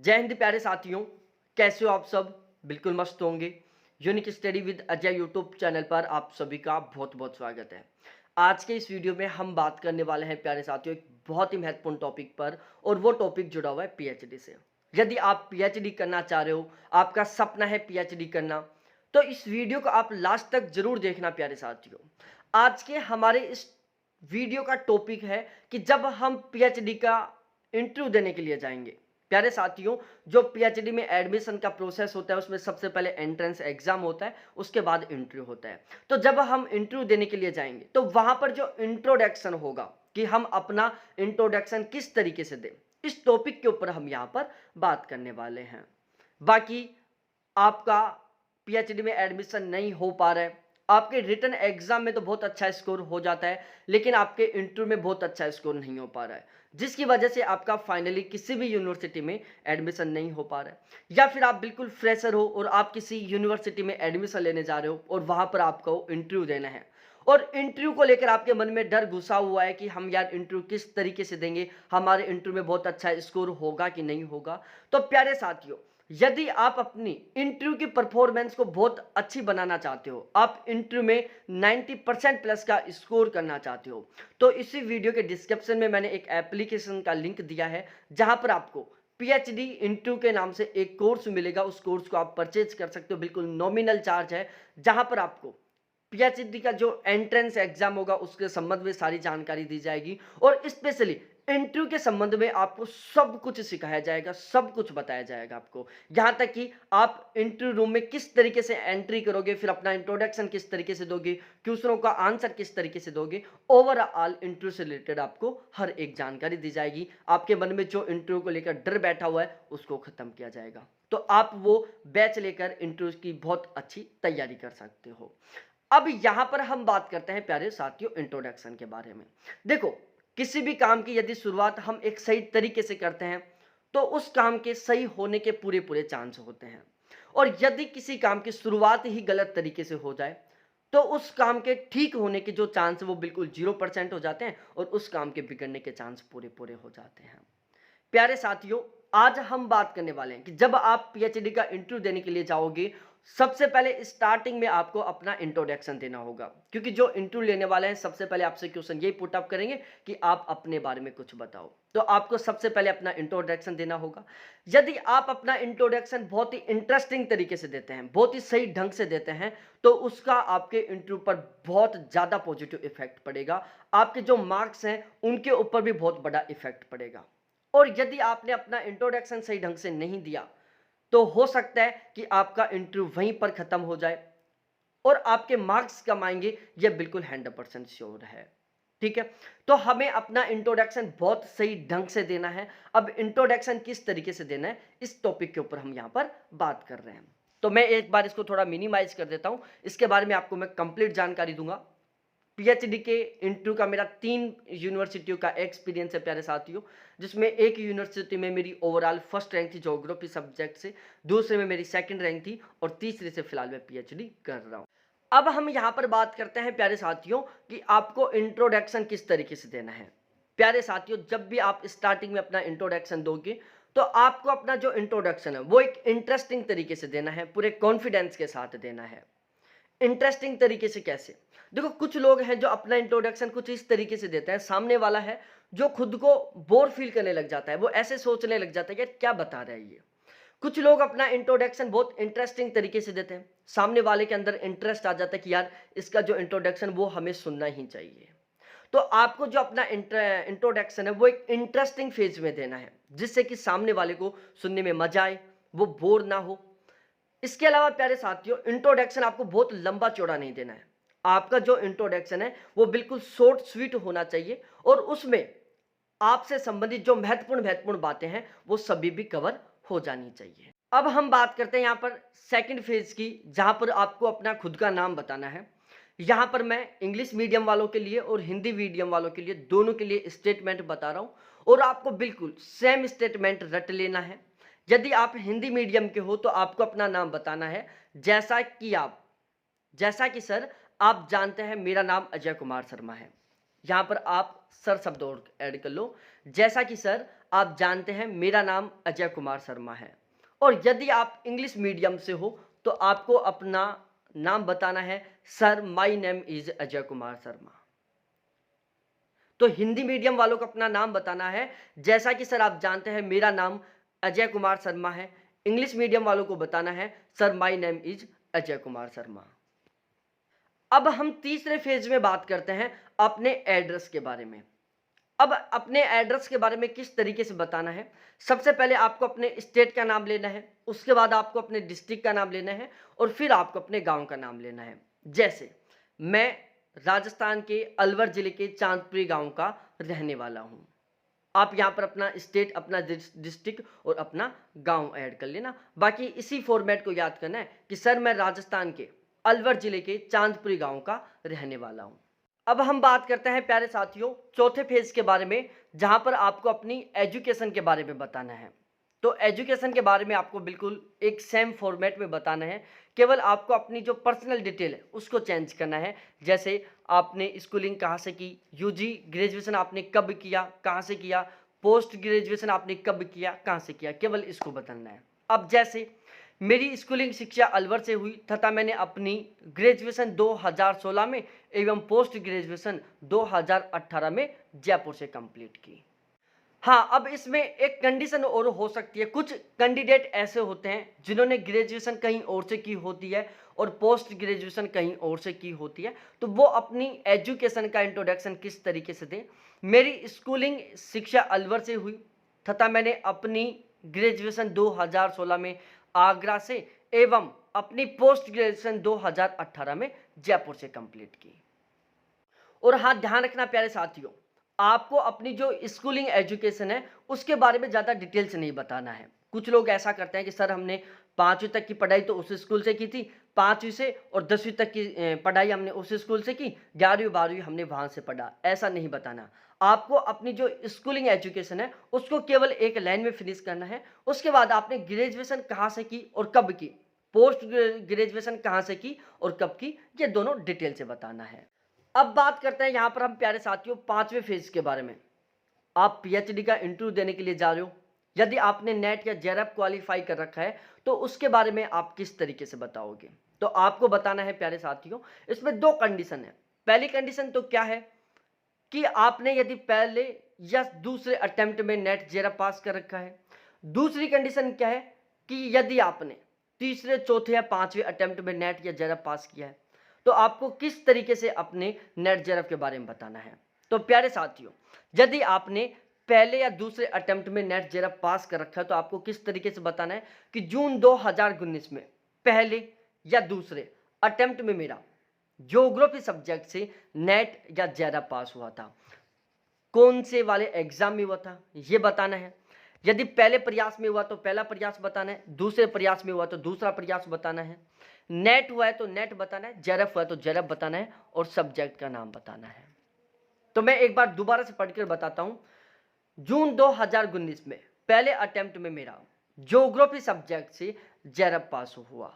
जय हिंद प्यारे साथियों, कैसे हो आप सब? बिल्कुल मस्त होंगे। Unique study with Ajay YouTube channel पर आप सभी का बहुत बहुत स्वागत है। आज के इस वीडियो में हम बात करने वाले हैं प्यारे साथियों एक बहुत ही महत्वपूर्ण टॉपिक पर, और वो टॉपिक जुड़ा हुआ है पीएचडी से। यदि आप पीएचडी करना चाह रहे हो, आपका सपना है पीएचडी करना, तो इस वीडियो को आप लास्ट तक जरूर देखना प्यारे साथियों। आज के हमारे इस वीडियो का टॉपिक है कि जब हम पीएचडी का इंटरव्यू देने के लिए जाएंगे। प्यारे साथियों, जो पीएचडी में एडमिशन का प्रोसेस होता है उसमें सबसे पहले एंट्रेंस एग्जाम होता है, उसके बाद इंटरव्यू होता है। तो जब हम इंटरव्यू देने के लिए जाएंगे तो वहां पर जो इंट्रोडक्शन होगा कि हम अपना इंट्रोडक्शन किस तरीके से दें, इस टॉपिक के ऊपर हम यहाँ पर बात करने वाले हैं। बाकी आपका पीएचडी में एडमिशन नहीं हो पा रहा है, आपके रिटन एग्जाम में तो बहुत अच्छा स्कोर हो जाता है, लेकिन आपके इंटरव्यू में बहुत अच्छा स्कोर नहीं हो पा रहा है, जिसकी वजह से आपका फाइनली किसी भी यूनिवर्सिटी में एडमिशन नहीं हो पा रहा है। या फिर आप बिल्कुल फ्रेशर हो और आप किसी यूनिवर्सिटी में एडमिशन लेने जा रहे हो और वहां पर आपको इंटरव्यू देना है, और इंटरव्यू को लेकर आपके मन में डर घुसा हुआ है कि हम यार इंटरव्यू किस तरीके से देंगे, हमारे इंटरव्यू में बहुत अच्छा स्कोर होगा कि नहीं होगा। तो प्यारे साथियों, यदि आप अपनी इंटरव्यू की परफॉर्मेंस को बहुत अच्छी बनाना चाहते हो, आप इंटरव्यू में 90% प्लस का स्कोर करना चाहते हो, तो इसी वीडियो के डिस्क्रिप्शन में मैंने एक एप्लीकेशन का लिंक दिया है, जहां पर आपको पीएचडी इंटरव्यू के नाम से एक कोर्स मिलेगा। उस कोर्स को आप परचेज कर सकते हो, बिल्कुल नॉमिनल चार्ज है, जहां पर आपको पीएचडी का जो एंट्रेंस एग्जाम होगा उसके संबंध में सारी जानकारी दी जाएगी, और स्पेशली इंटरव्यू के संबंध में आपको सब कुछ सिखाया जाएगा, सब कुछ बताया जाएगा आपको। यहां तक कि आप इंटरव्यू रूम में किस तरीके से एंट्री करोगे, फिर अपना इंट्रोडक्शन किस तरीके से दोगे, क्वेश्चनों का आंसर किस तरीके से दोगे, ओवरऑल इंटरव्यू से रिलेटेड आपको हर एक जानकारी दी जाएगी। आपके मन में जो इंटरव्यू को लेकर डर बैठा हुआ है उसको खत्म किया जाएगा, तो आप वो बैच लेकर इंटरव्यू की बहुत अच्छी तैयारी कर सकते हो। अब यहां पर हम बात करते हैं प्यारे साथियों इंट्रोडक्शन के बारे में। देखो, किसी भी काम की यदि शुरुआत हम एक सही तरीके से करते हैं तो उस काम के सही होने के पूरे पूरे चांस होते हैं, और यदि किसी काम की शुरुआत ही गलत तरीके से हो जाए तो उस काम के ठीक होने के जो चांस है वो बिल्कुल 0% हो जाते हैं, और उस काम के बिगड़ने के चांस पूरे पूरे हो जाते हैं। प्यारे साथियों, आज हम बात करने वाले हैं कि जब आप पीएचडी का इंटरव्यू देने के लिए जाओगे, सबसे पहले स्टार्टिंग में आपको अपना इंट्रोडक्शन देना होगा, क्योंकि जो इंटरव्यू लेने वाले हैं सबसे पहले आपसे क्वेश्चन यही पुट अप करेंगे कि आप अपने बारे में कुछ बताओ। तो आपको सबसे पहले अपना इंट्रोडक्शन देना होगा। यदि आप अपना इंट्रोडक्शन बहुत ही इंटरेस्टिंग तरीके से देते हैं, बहुत ही सही ढंग से देते हैं, तो उसका आपके इंटरव्यू पर बहुत ज़्यादा पॉजिटिव इफेक्ट पड़ेगा। आपके जो मार्क्स हैं उनके ऊपर भी बहुत बड़ा इफेक्ट पड़ेगा। और यदि आपने अपना इंट्रोडक्शन सही ढंग से नहीं दिया तो हो सकता है कि आपका इंटरव्यू वहीं पर खत्म हो जाए और आपके मार्क्स कम आएंगे, यह बिल्कुल 100% श्योर है। ठीक है, तो हमें अपना इंट्रोडक्शन बहुत सही ढंग से देना है। अब इंट्रोडक्शन किस तरीके से देना है, इस टॉपिक के ऊपर हम यहां पर बात कर रहे हैं। तो मैं एक बार इसको थोड़ा मिनिमाइज कर देता हूं, इसके बारे में आपको मैं कंप्लीट जानकारी दूंगा। पीएचडी के इंटरव्यू का मेरा 3 यूनिवर्सिटियों का एक्सपीरियंस है प्यारे साथियों, जिसमें एक यूनिवर्सिटी में मेरी ओवरऑल फर्स्ट रैंक थी ज्योग्राफी सब्जेक्ट से, दूसरे में मेरी सेकंड रैंक थी, और तीसरे से फिलहाल मैं पीएचडी कर रहा हूं। अब हम यहां पर बात करते हैं प्यारे साथियों कि आपको इंट्रोडक्शन किस तरीके से देना है। प्यारे साथियों, जब भी आप स्टार्टिंग में अपना इंट्रोडक्शन दोगे तो आपको अपना जो इंट्रोडक्शन है वो एक इंटरेस्टिंग तरीके से देना है, पूरे कॉन्फिडेंस के साथ देना है। इंटरेस्टिंग तरीके से कैसे? देखो, कुछ लोग हैं जो अपना इंट्रोडक्शन कुछ इस तरीके से देते हैं, सामने वाला है जो खुद को बोर फील करने लग जाता है, वो ऐसे सोचने लग जाता है कि क्या बता रहा है ये। कुछ लोग अपना इंट्रोडक्शन बहुत इंटरेस्टिंग तरीके से देते हैं, सामने वाले के अंदर इंटरेस्ट आ जाता है कि यार इसका जो इंट्रोडक्शन वो हमें सुनना ही चाहिए। तो आपको जो अपना इंट्रोडक्शन है वो एक इंटरेस्टिंग फेज में देना है, जिससे कि सामने वाले को सुनने में मजा आए, वो बोर ना हो। इसके अलावा प्यारे साथियों, इंट्रोडक्शन आपको बहुत लंबा चौड़ा नहीं देना है। आपका जो इंट्रोडक्शन है वो बिल्कुल शॉर्ट स्वीट होना चाहिए, और उसमें आपसे संबंधित जो महत्वपूर्ण महत्वपूर्ण बातें हैं वो सभी भी कवर हो जानी चाहिए। अब हम बात करते हैं यहाँ पर सेकंड फेज की, जहां पर आपको अपना खुद का नाम बताना है। यहाँ पर मैं इंग्लिश मीडियम वालों के लिए और हिंदी मीडियम वालों के लिए, दोनों के लिए स्टेटमेंट बता रहा हूँ, और आपको बिल्कुल सेम स्टेटमेंट रट लेना है। यदि आप हिंदी मीडियम के हो तो आपको अपना नाम बताना है, जैसा कि सर आप जानते हैं मेरा नाम अजय कुमार शर्मा है। यहाँ पर आप सर शब्द और ऐड कर लो। जैसा कि सर आप जानते हैं मेरा नाम अजय कुमार शर्मा है। और यदि आप इंग्लिश मीडियम से हो तो आपको अपना नाम बताना है, sir my name is Ajay Kumar Sharma. तो हिंदी मीडियम वालों को अपना नाम बताना है, जैसा कि सर आप जानते हैं मेरा नाम अजय कुमार शर्मा है। इंग्लिश मीडियम वालों को बताना है, sir my name is Ajay Kumar Sharma. अब हम तीसरे फेज में बात करते हैं अपने एड्रेस के बारे में। अब अपने एड्रेस के बारे में किस तरीके से बताना है, सबसे पहले आपको अपने स्टेट का नाम लेना है, उसके बाद आपको अपने डिस्ट्रिक्ट का नाम लेना है और फिर आपको अपने गांव का नाम लेना है। जैसे मैं राजस्थान के अलवर जिले के चांदपुरी गांव का रहने वाला हूं। आप यहां पर अपना स्टेट, अपना डिस्ट्रिक्ट और अपना गांव ऐड कर लेना। बाकी इसी फॉर्मेट को याद करना है कि सर मैं राजस्थान के अलवर जिले के चांदपुरी गांव का रहने वाला हूं। अब हम बात करते हैं प्यारे साथियों चौथे फेज के बारे में, जहां पर आपको अपनी एजुकेशन के बारे में बताना है। तो एजुकेशन के बारे में आपको बिल्कुल एक सेम फॉर्मेट में बताना है, केवल आपको अपनी जो पर्सनल डिटेल है उसको चेंज करना है। जैसे आपने स्कूलिंग कहाँ से की, यूजी ग्रेजुएशन आपने कब किया, कहाँ से किया, पोस्ट ग्रेजुएशन आपने कब किया, कहाँ से किया, केवल इसको बताना है। अब जैसे मेरी स्कूलिंग शिक्षा अलवर से हुई तथा मैंने अपनी ग्रेजुएशन 2016 में एवं पोस्ट ग्रेजुएशन 2018 में जयपुर से कंप्लीट की। हाँ, अब इसमें एक कंडीशन और हो सकती है। कुछ कैंडिडेट ऐसे होते हैं जिन्होंने ग्रेजुएशन कहीं और से की होती है और पोस्ट ग्रेजुएशन कहीं और से की होती है, तो वो अपनी एजुकेशन का इंट्रोडक्शन किस तरीके से दें। मेरी स्कूलिंग शिक्षा अलवर से हुई तथा मैंने अपनी ग्रेजुएशन 2016 में आगरा से एवं अपनी पोस्ट ग्रेजुएशन 2018 में जयपुर से कंप्लीट की। और हाँ, ध्यान रखना प्यारे साथियों, आपको अपनी जो स्कूलिंग एजुकेशन है उसके बारे में ज़्यादा डिटेल से नहीं बताना है। कुछ लोग ऐसा करते हैं कि सर हमने 5वीं तक की पढ़ाई तो उस स्कूल से की थी, 5वीं से और 10वीं तक की पढ़ाई हमने उस स्कूल से की, 11वीं 12वीं हमने वहाँ से पढ़ा। ऐसा नहीं बताना। आपको अपनी जो स्कूलिंग एजुकेशन है उसको केवल एक लाइन में फिनिश करना है। उसके बाद आपने ग्रेजुएशन कहाँ से की और कब की, पोस्ट ग्रेजुएशन कहाँ से की और कब की, ये दोनों डिटेल से बताना है। अब बात करते हैं यहाँ पर हम प्यारे साथियों 5वें फेज के बारे में। आप पीएचडी का इंटरव्यू देने के लिए जा रहे हो। यदि आपने नेट या जेआरएफ क्वालिफाई कर रखा है तो उसके बारे में आप किस तरीके से बताओगे। तो आपको बताना है प्यारे साथियों, इसमें 2 कंडीशन है। पहली कंडीशन तो क्या है कि आपने यदि पहले या दूसरे अटेम्प्ट में नेट जेआरएफ पास कर रखा है। दूसरी कंडीशन क्या है कि यदि आपने तीसरे, चौथे या 5वें अटेम्प्ट में नेट या जेआरएफ पास किया है तो आपको किस तरीके से अपने नेट जेआरएफ के बारे में बताना है। तो प्यारे साथियों, यदि आपने पहले या दूसरे अटेम्प्ट में नेट जेआरएफ पास कर रखा है तो आपको किस तरीके से बताना है कि जून 2019 में पहले या दूसरे अटेम्प्ट में मेरा ज्योग्राफी सब्जेक्ट से नेट या जेआरएफ पास हुआ था, कौन से वाले एग्जाम में हुआ था ये बताना है। यदि पहले प्रयास में हुआ तो पहला प्रयास बताना है, दूसरे प्रयास में हुआ तो दूसरा प्रयास बताना है, नेट हुआ है तो नेट बताना है, जेआरएफ हुआ है तो जेआरएफ बताना है और सब्जेक्ट का नाम बताना है। तो मैं एक बार दोबारा से पढ़कर बताता हूं। जून 2019 में पहले अटेम्प्ट में मेरा ज्योग्राफी सब्जेक्ट से जेआरएफ पास हुआ।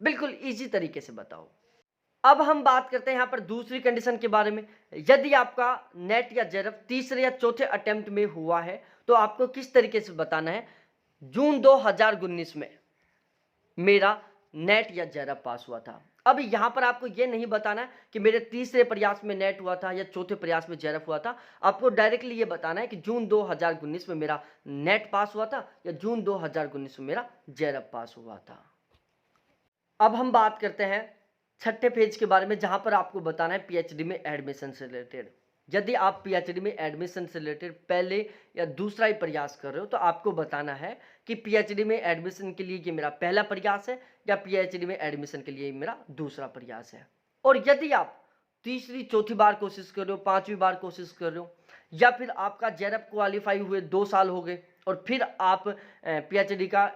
बिल्कुल इजी तरीके से बताओ। अब हम बात करते हैं यहाँ पर दूसरी कंडीशन के बारे में। यदि आपका नेट या जेआरएफ तीसरे या चौथे अटेम्प्ट में हुआ है तो आपको किस तरीके से बताना है, जून 2019 में मेरा नेट या जेआरएफ पास हुआ था। अब यहाँ पर आपको ये नहीं बताना कि मेरे तीसरे प्रयास में नेट हुआ था या चौथे प्रयास में जेआरएफ हुआ था। आपको डायरेक्टली ये बताना है कि जून 2019 में मेरा नेट पास हुआ था या जून 2019 में मेरा जेआरएफ पास हुआ था। अब हम बात करते हैं छठे पेज के बारे में, जहां पर आपको बताना है पीएचडी में एडमिशन से रिलेटेड। यदि आप पीएचडी में एडमिशन से रिलेटेड पहले या दूसरा ही प्रयास कर रहे हो तो आपको बताना है कि पीएचडी में एडमिशन के लिए ये मेरा पहला प्रयास है या पीएचडी में एडमिशन के लिए मेरा दूसरा प्रयास है। और यदि आप तीसरी, चौथी बार कोशिश कर रहे हो, 5वीं बार कोशिश कर रहे हो या फिर आपका जेआरएफ क्वालिफाई हुए 2 साल हो गए और फिर आप पीएचडी का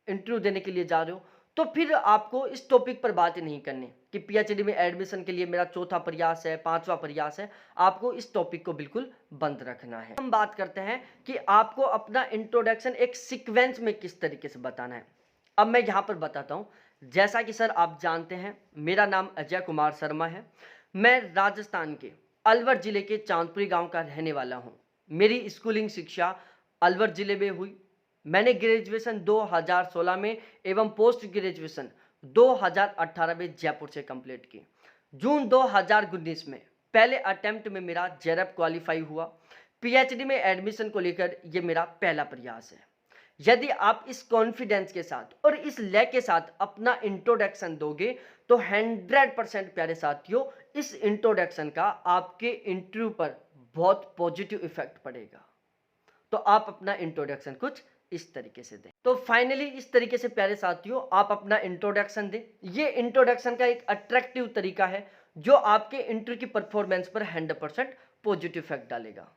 इंटरव्यू देने के लिए जा रहे हो, तो फिर आपको इस टॉपिक पर बात नहीं करनी कि पीएचडी में एडमिशन के लिए मेरा चौथा प्रयास है, 5वां प्रयास है। आपको इस टॉपिक को बिल्कुल बंद रखना है। हम बात करते हैं कि आपको अपना इंट्रोडक्शन एक सीक्वेंस में किस तरीके से बताना है। अब मैं यहाँ पर बताता हूँ। जैसा कि सर आप जानते हैं मेरा नाम अजय कुमार शर्मा है। मैं राजस्थान के अलवर जिले के चांदपुरी गाँव का रहने वाला हूँ। मेरी स्कूलिंग शिक्षा अलवर जिले में हुई। मैंने ग्रेजुएशन 2016 में एवं पोस्ट ग्रेजुएशन 2018 में जयपुर से कंप्लीट की। जून 2019 में पहले अटेम्प्ट में मेरा जेआरएफ क्वालिफाई हुआ। पीएचडी में एडमिशन को लेकर ये मेरा पहला प्रयास है। यदि आप इस कॉन्फिडेंस के साथ और इस लय के साथ अपना इंट्रोडक्शन दोगे तो 100% प्यारे साथियों इस इंट्रोडक्शन का आपके इंटरव्यू पर बहुत पॉजिटिव इफेक्ट पड़ेगा। तो आप अपना इंट्रोडक्शन कुछ इस तरीके से दें। तो फाइनली इस तरीके से प्यारे साथियों आप अपना इंट्रोडक्शन दें। ये इंट्रोडक्शन का एक अट्रैक्टिव तरीका है जो आपके इंटरव्यू की परफॉर्मेंस पर 100% पॉजिटिव इफेक्ट डालेगा।